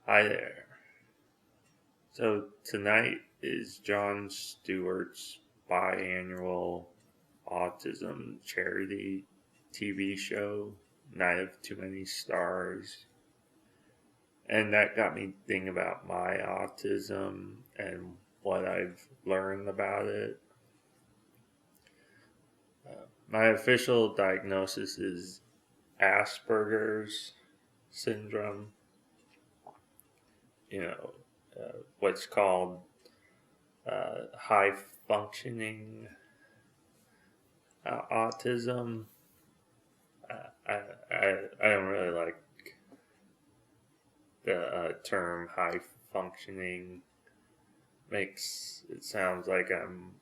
Hi there. So tonight is Jon Stewart's biannual autism charity TV show, Night of Too Many Stars. And that got me thinking about my autism and what I've learned about it. My official diagnosis is Asperger's syndrome, you know, what's called high functioning autism. I don't really like the term high functioning. Makes it sounds like I'm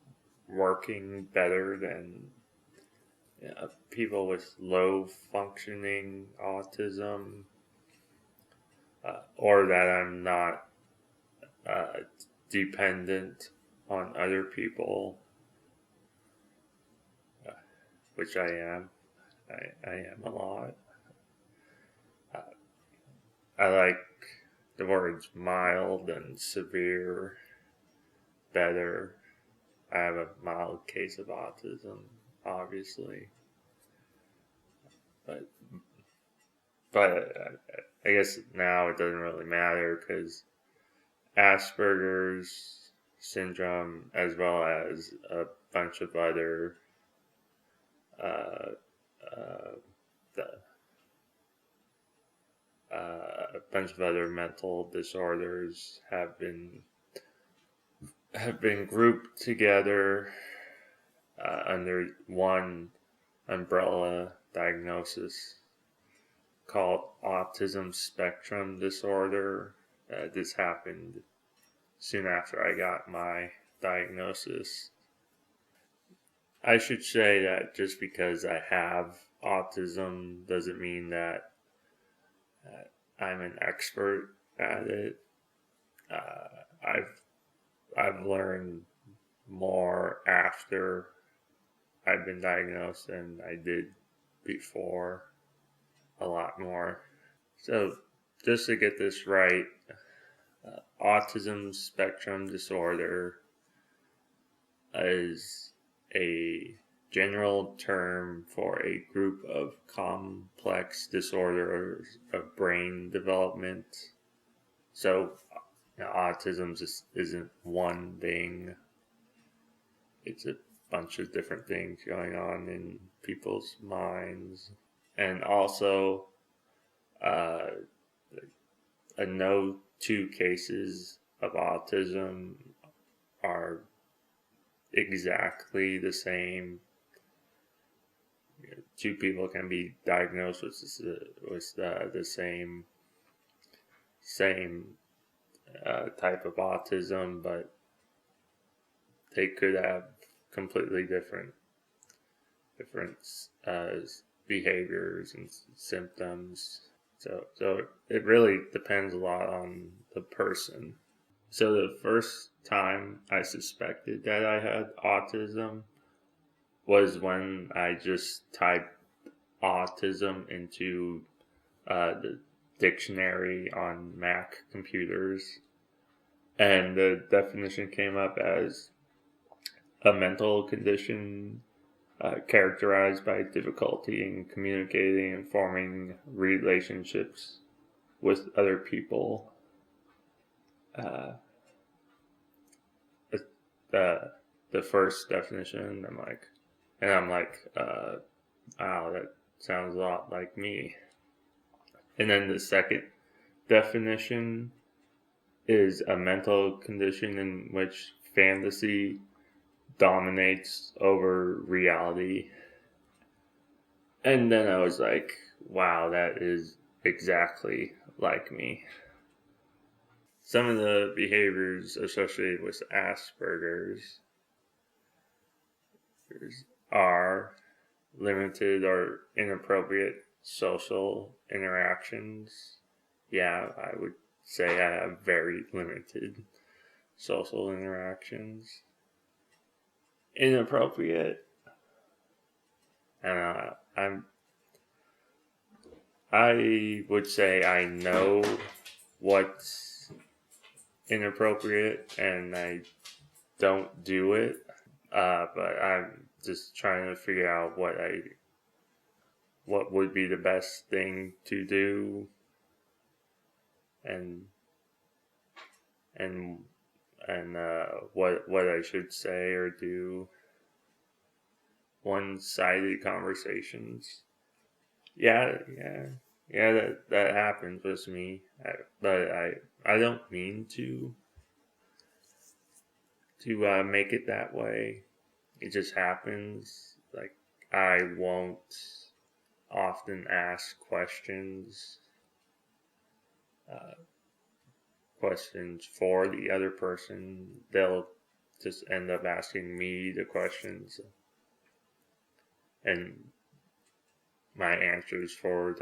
working better than people with low functioning autism, or that I'm not uh, dependent on other people, uh, which I am. I am a lot. Uh, I like the words mild and severe better. I have a mild case of autism, obviously, but I guess now it doesn't really matter because Asperger's syndrome, as well as a bunch of other uh, uh, the, a bunch of other mental disorders have been grouped together under one umbrella diagnosis called autism spectrum disorder. This happened soon after I got my diagnosis. I should say that just because I have autism doesn't mean that I'm an expert at it. Uh, I've learned more after I've been diagnosed than I did before. A lot more. So, just to get this right, autism spectrum disorder is a general term for a group of complex disorders of brain development. So, autism just isn't one thing, it's a bunch of different things going on in people's minds. And also, uh, no two cases of autism are exactly the same. Two people can be diagnosed with the same type of autism, but they could have completely different behaviors and symptoms. So it really depends a lot on the person. So the first time I suspected that I had autism was when I just typed autism into the dictionary on Mac computers, and the definition came up as a mental condition characterized by difficulty in communicating and forming relationships with other people. Uh, the the first definition, I'm like, wow, that sounds a lot like me. And then the second definition is a mental condition in which fantasy dominates over reality. And then I was like, wow, that is exactly like me. Some of the behaviors associated with Asperger's are limited or inappropriate social interactions. Yeah, I would say I have very limited social interactions. Inappropriate. I would say I know what's inappropriate and I don't do it. But I'm just trying to figure out what would be the best thing to do, and and what I should say or do. One-sided conversations. Yeah, yeah, yeah. That happens with me, but I don't mean to make it that way. It just happens. Like, I won't often ask uh, questions for the other person. They'll just end up asking me the questions, and my answers for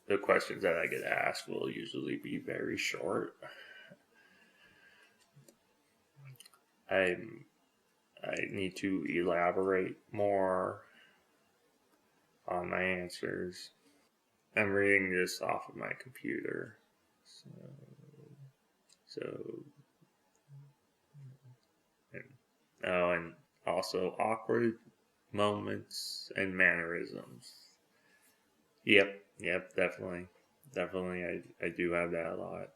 the questions that I get asked will usually be very short. I I need to elaborate more on my answers. I'm reading this off of my computer. So, so and, oh, and also awkward moments and mannerisms. Yep, definitely. I do have that a lot.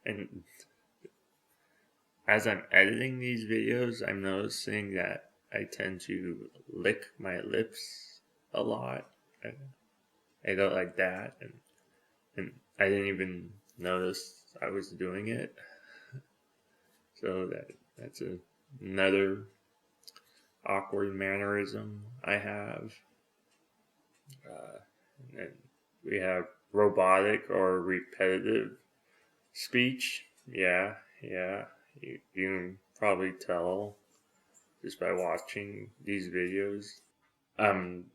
And as I'm editing these videos, I'm noticing that I tend to lick my lips a lot. I don't like that, and I didn't even notice I was doing it. So that's another awkward mannerism I have. And then we have robotic or repetitive speech. Yeah. You can probably tell just by watching these videos. I'm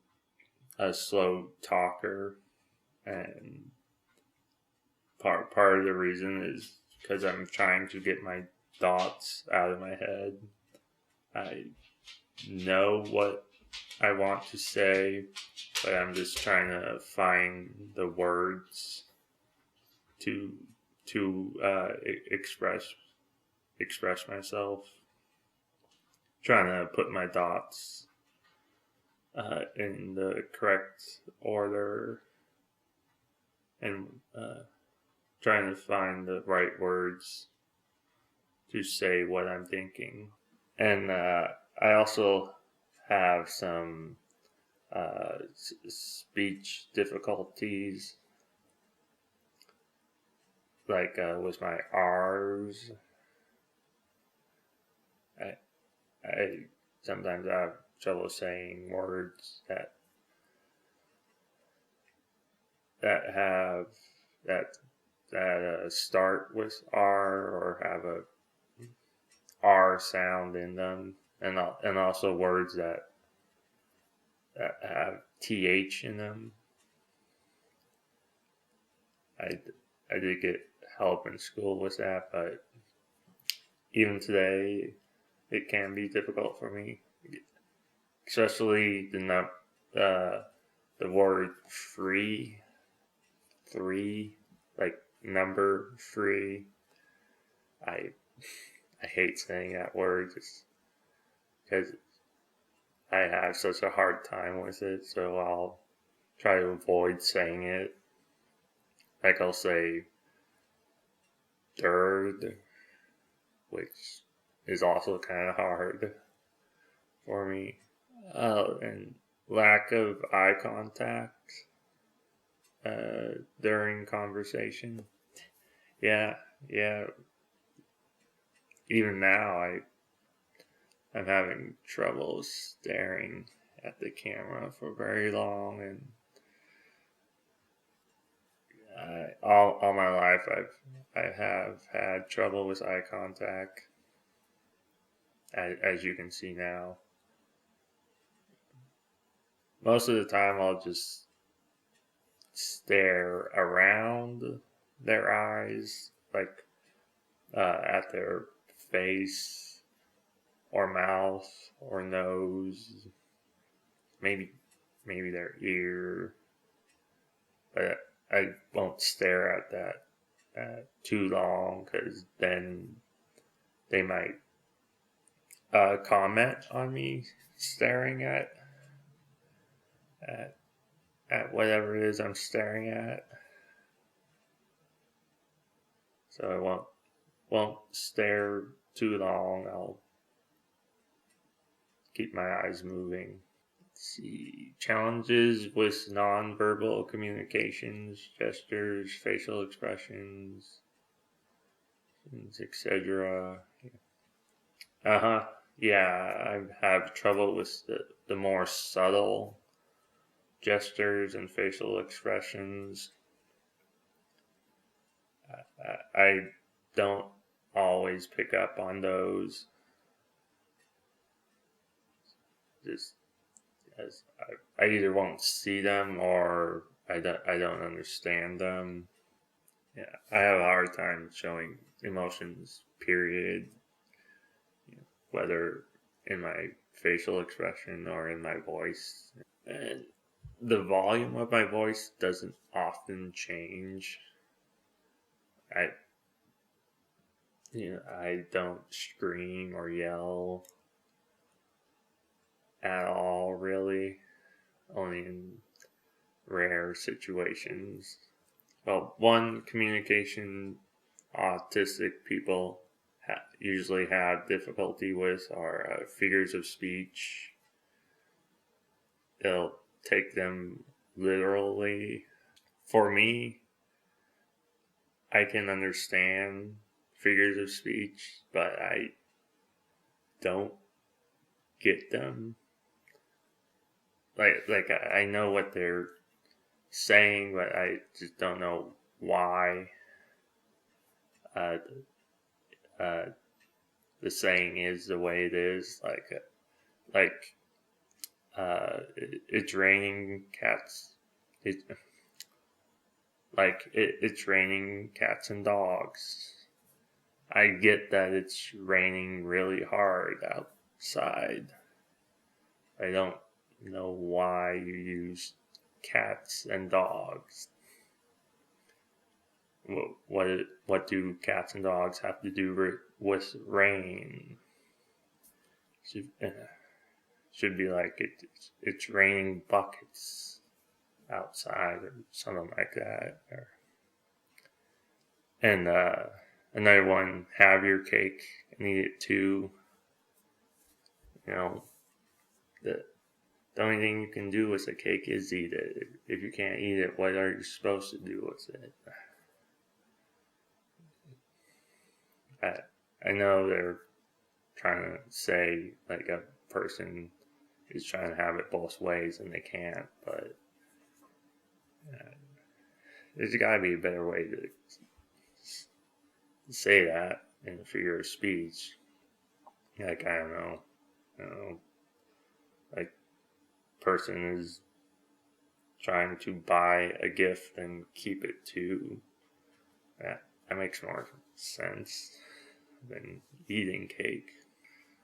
a slow talker, and part of the reason is because I'm trying to get my thoughts out of my head. I know what I want to say, but I'm just trying to find the words to express myself. Trying to put my thoughts in the correct order, and trying to find the right words to say what I'm thinking. And I also have some speech difficulties, like with my R's. I, I sometimes have trouble saying words that have that start with R or have a R sound in them, and also words that have TH in them. I did get help in school with that, but even today, it can be difficult for me, especially the word three, like number three. I I hate saying that word just because I have such a hard time with it. So I'll try to avoid saying it. Like, I'll say third, which is also kind of hard for me. And lack of eye contact during conversation. Yeah, yeah. Even now, I'm having trouble staring at the camera for very long, and all my life I have had trouble with eye contact, as you can see now. Most of the time, I'll just stare around their eyes, like at their face or mouth or nose, maybe their ear, but I won't stare at that too long, because then they might comment on me staring at at whatever it is I'm staring at. So I won't stare too long. I'll keep my eyes moving. Let's see. Challenges with nonverbal communications, gestures, facial expressions, etc. Uh-huh. Yeah, I have trouble with the more subtle gestures and facial expressions. I don't always pick up on those, just as I either won't see them or I don't understand them. Yeah, I have a hard time showing emotions, period, whether in my facial expression or in my voice. And the volume of my voice doesn't often change. I I don't scream or yell at all, really. Only in rare situations. Well, one communication autistic people usually have difficulty with are figures of speech. They'll take them literally. For me, I can understand figures of speech, but I don't get them. Like I know what they're saying, but I just don't know why uh, uh, the saying is the way it is. It's raining cats. It's raining cats and dogs. I get that it's raining really hard outside. I don't know why you use cats and dogs. What do cats and dogs have to do with rain? Should be like it's raining buckets outside or something like that. And another one, have your cake and eat it too. The only thing you can do with a cake is eat it. If you can't eat it, what are you supposed to do with it? I know they're trying to say like a person is trying to have it both ways and they can't, but there's got to be a better way to say that in a figure of speech. Like, I don't know, like, person is trying to buy a gift and keep it too. That makes more sense than eating cake.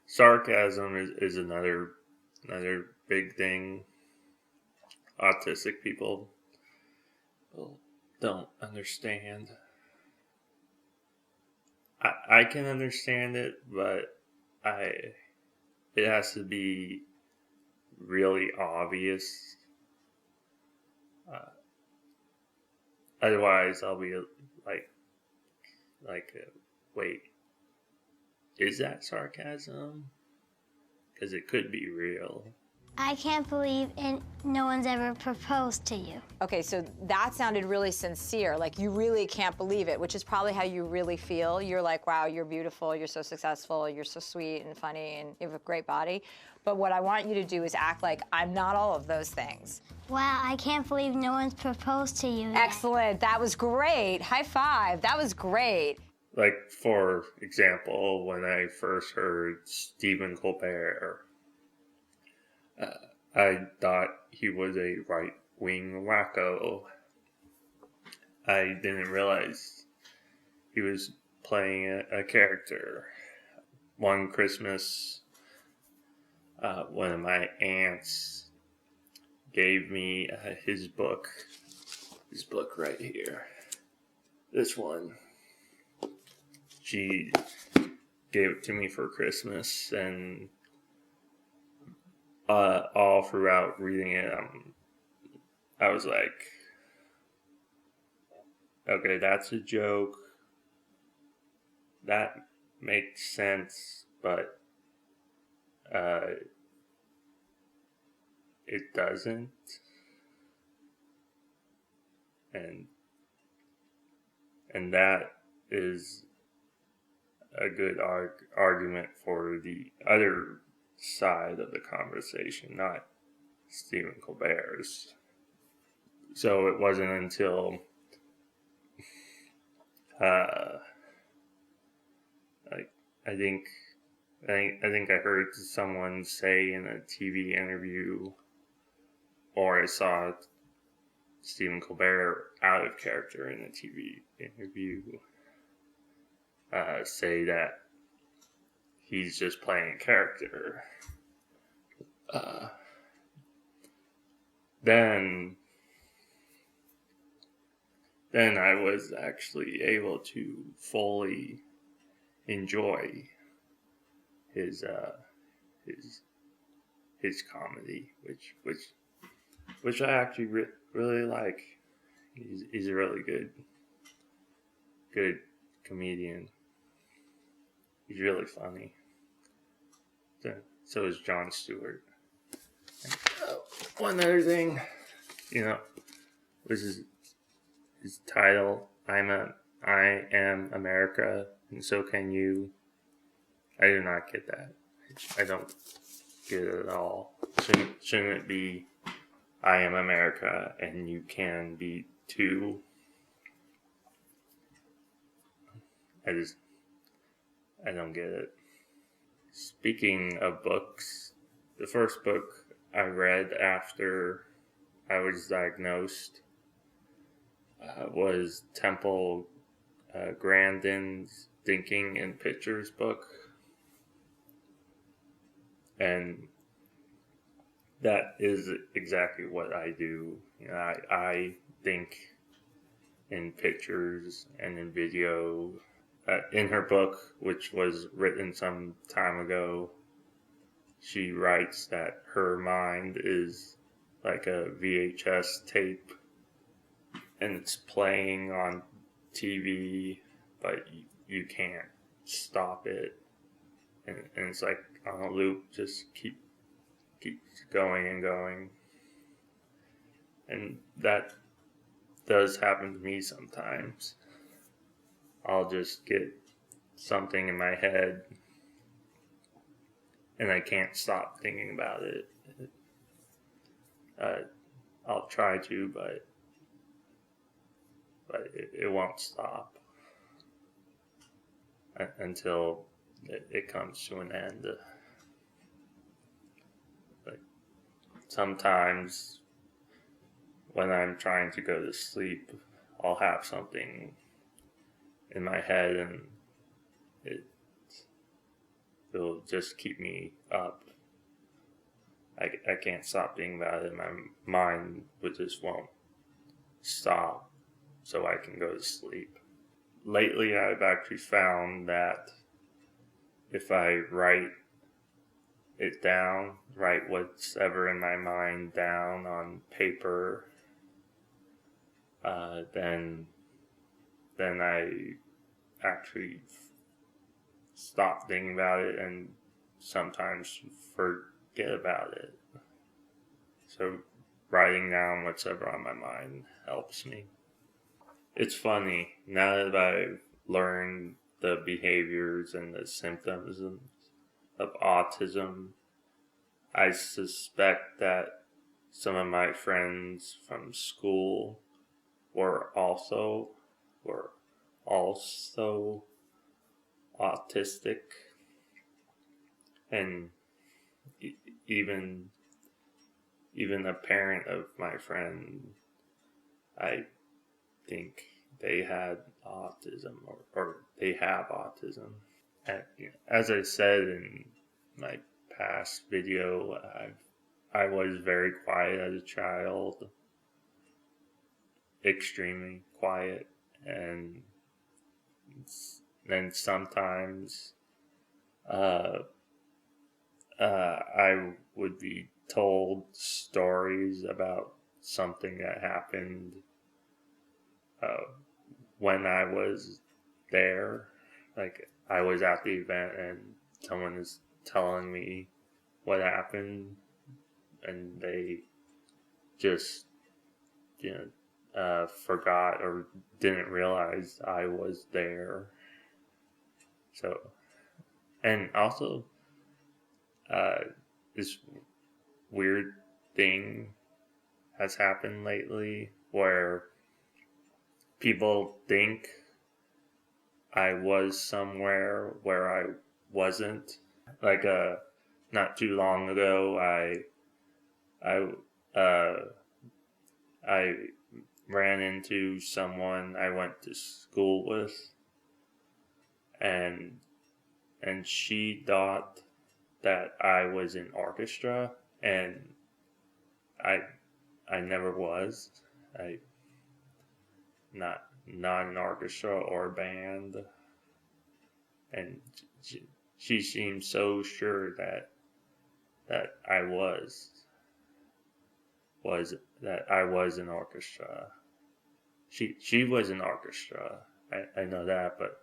Sarcasm is another big thing. Autistic people don't understand. I can understand it, but it has to be really obvious. Otherwise, I'll be wait, is that sarcasm? Because it could be real. I can't believe no one's ever proposed to you. Okay, so that sounded really sincere. Like, you really can't believe it, which is probably how you really feel. You're like, wow, you're beautiful, you're so successful, you're so sweet and funny, and you have a great body. But what I want you to do is act like I'm not all of those things. Wow, I can't believe no one's proposed to you yet. Excellent. That was great. High five. That was great. Like, for example, when I first heard Stephen Colbert, I thought he was a right-wing wacko. I didn't realize he was playing a character. One Christmas, one of my aunts gave me his book, this book right here. This one. She gave it to me for Christmas, and all throughout reading it, I was like, okay, that's a joke. That makes sense, but it doesn't. And that is a good argument for the other side of the conversation, not Stephen Colbert's. So it wasn't until I think I heard someone say in a TV interview, or I saw Stephen Colbert out of character in a TV interview say that he's just playing a character. Then I was actually able to fully enjoy his comedy, which I actually really like. He's a really good comedian. He's really funny. So is Jon Stewart. One other thing, was his title, I am America, and so can you. I do not get that. I don't get it at all. Shouldn't it be, I am America, and you can be too? I don't get it. Speaking of books, the first book I read after I was diagnosed was Temple Grandin's Thinking in Pictures book. And that is exactly what I do. I think in pictures and in video. In her book, which was written some time ago, she writes that her mind is like a VHS tape, and it's playing on TV, but you can't stop it, and it's like on a loop, just keeps going and going, and that does happen to me sometimes. I'll just get something in my head and I can't stop thinking about it. I'll try to, but it won't stop until it comes to an end. Like sometimes when I'm trying to go to sleep, I'll have something in my head and it'll just keep me up. I can't stop thinking about it. My mind just won't stop so I can go to sleep. Lately, I've actually found that if I write it down, write what's ever in my mind down on paper, then I actually stop thinking about it and sometimes forget about it. So writing down what's ever on my mind helps me. It's funny, now that I've learned the behaviors and the symptoms of autism, I suspect that some of my friends from school were also autistic, and even a parent of my friend, I think they had autism or they have autism. And, as I said in my past video, I was very quiet as a child. extremely quiet, and then sometimes I would be told stories about something that happened when I was there. Like, I was at the event and someone is telling me what happened, and they just, forgot or didn't realize I was there. So, and also, this weird thing has happened lately where people think I was somewhere where I wasn't. Like, not too long ago, I ran into someone I went to school with, and she thought that I was in orchestra, and I never was. I not an orchestra or band, and she seemed so sure that I was that I was an orchestra. She was an orchestra. I know that, but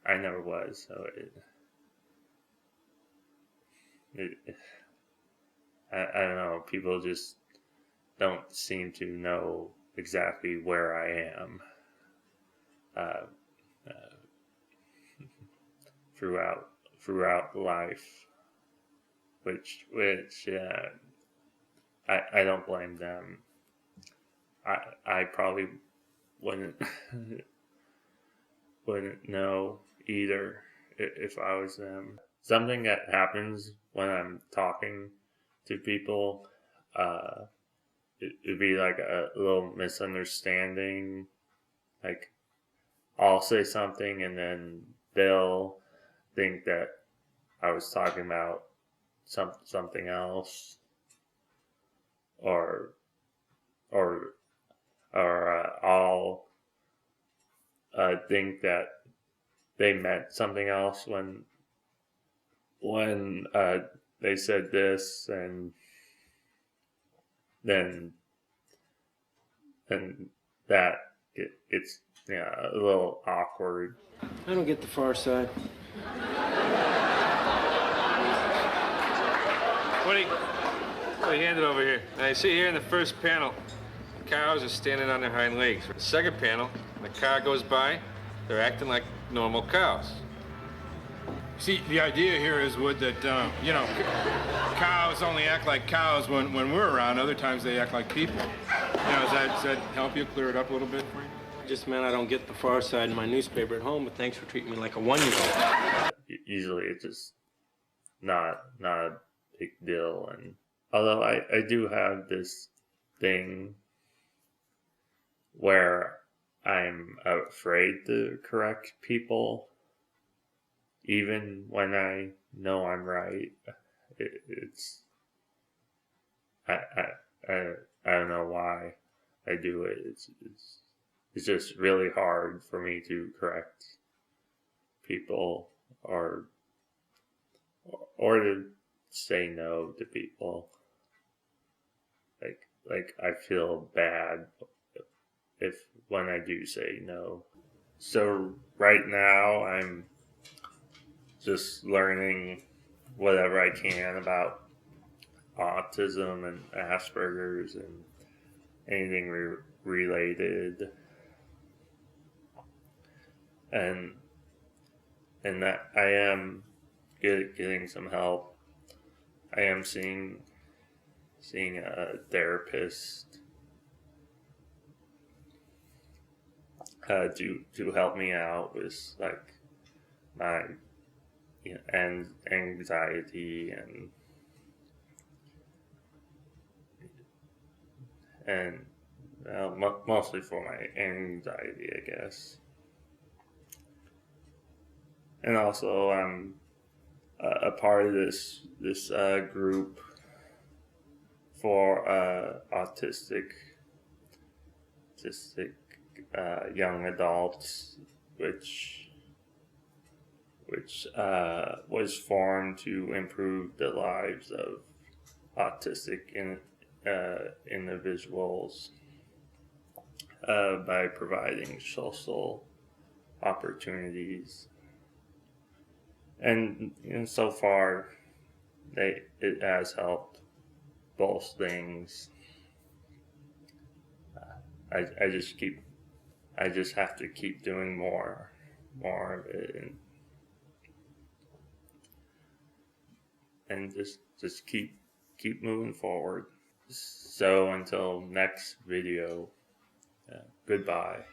I never was. So I don't know. People just don't seem to know exactly where I am throughout life, which I don't blame them. I probably wouldn't wouldn't know either if I was them. Something that happens when I'm talking to people, it'd be like a little misunderstanding. Like, I'll say something and then they'll think that I was talking about something else, or I'll think that they meant something else when they said this, and then that it's a little awkward. I don't get the far side. Woody, hand it over here. Now, you see here in the first panel, cows are standing on their hind legs. The second panel, when the car goes by, they're acting like normal cows. See, the idea here is, Wood, that, cows only act like cows when we're around. Other times they act like people. Does that help you clear it up a little bit for you? Just meant I don't get the far side in my newspaper at home, but thanks for treating me like a 1-year-old. Usually it's just not a big deal. And although I do have this thing where I'm afraid to correct people, even when I know I'm right. I don't know why I do it. It's just really hard for me to correct people or to say no to people. Like I feel bad when I do say no. So right now I'm just learning whatever I can about autism and Asperger's and anything related, and that I am getting some help. I am seeing a therapist to help me out with like my and anxiety and mostly for my anxiety, I guess. And also, I'm a part of this group for autistic autistic young adults, which was formed to improve the lives of autistic individuals by providing social opportunities. And so far, it has helped both things. I just have to keep doing more of it, and just keep moving forward. So until next video, goodbye.